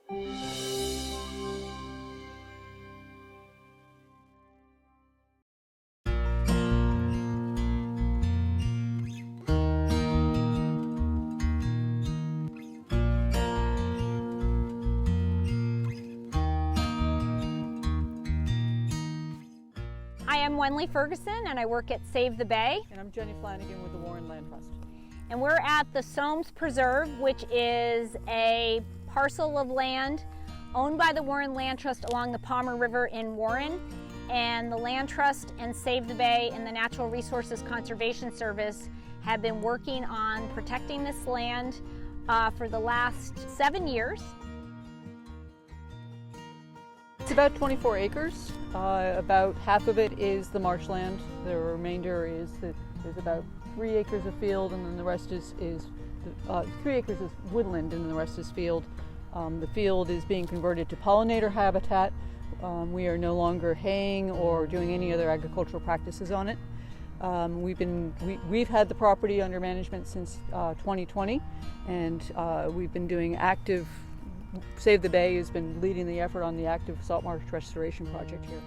Hi, I'm Wenley Ferguson and I work at Save the Bay. And I'm Jenny Flanagan with the Warren Land Trust. And we're at the Sowams Preserve, which is a parcel of land owned by the Warren Land Trust along the Palmer River in Warren. And the Land Trust and Save the Bay and the Natural Resources Conservation Service have been working on protecting this land for the last 7 years. It's about 24 acres. About half of it is the marshland. The remainder is there's about 3 acres of field, and then the rest is 3 acres is woodland, and then the rest is field. The field is being converted to pollinator habitat. We are no longer haying or doing any other agricultural practices on it. We've had the property under management since 2020, and we've been doing active. Save the Bay has been leading the effort on the active salt marsh restoration project here.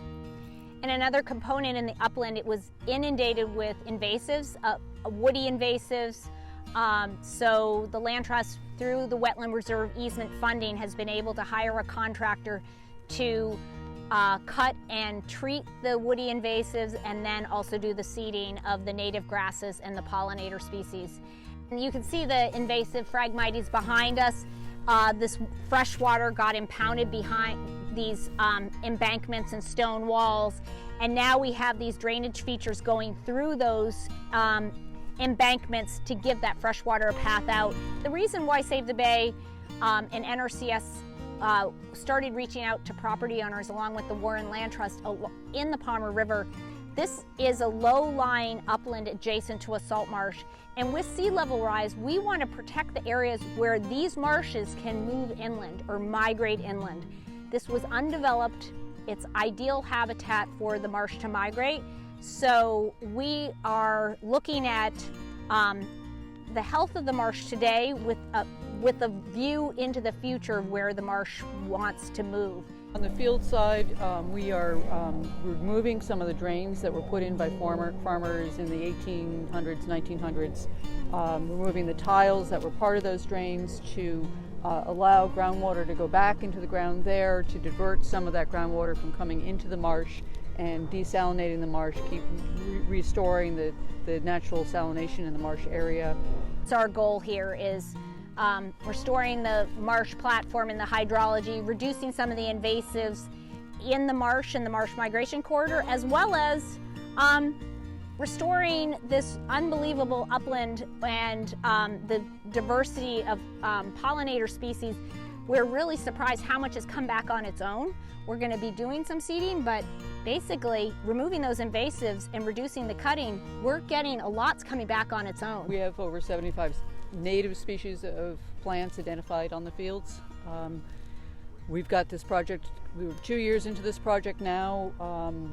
And another component in the upland, it was inundated with invasives, woody invasives. So the Land Trust, through the Wetland Reserve easement funding, has been able to hire a contractor to cut and treat the woody invasives, and then also do the seeding of the native grasses and the pollinator species. And you can see the invasive Phragmites behind us. This fresh water got impounded behind these embankments and stone walls, and now we have these drainage features going through those embankments to give that fresh water a path out. The reason why Save the Bay and NRCS started reaching out to property owners along with the Warren Land Trust in the Palmer River, this is a low-lying upland adjacent to a salt marsh. And with sea level rise, we want to protect the areas where these marshes can move inland or migrate inland. This was undeveloped. It's ideal habitat for the marsh to migrate. So we are looking at the health of the marsh today with a view into the future where the marsh wants to move. On the field side, we are removing some of the drains that were put in by farmers in the 1800s, 1900s, removing the tiles that were part of those drains to allow groundwater to go back into the ground there, to divert some of that groundwater from coming into the marsh and desalinating the marsh, keep restoring the natural salination in the marsh area. So our goal here is restoring the marsh platform and the hydrology, reducing some of the invasives in the marsh and the marsh migration corridor, as well as restoring this unbelievable upland and the diversity of pollinator species. We're really surprised how much has come back on its own. We're going to be doing some seeding, but basically removing those invasives and reducing the cutting, we're getting a lot's coming back on its own. We have over 75 native species of plants identified on the fields. We've got this project, we're 2 years into this project now.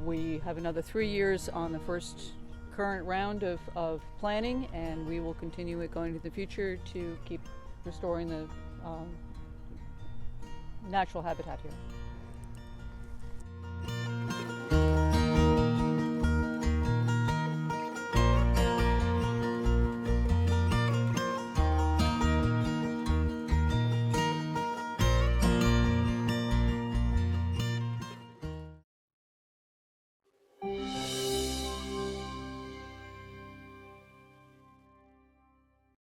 We have another 3 years on the first current round of planning, and we will continue it going into the future to keep restoring the natural habitat here.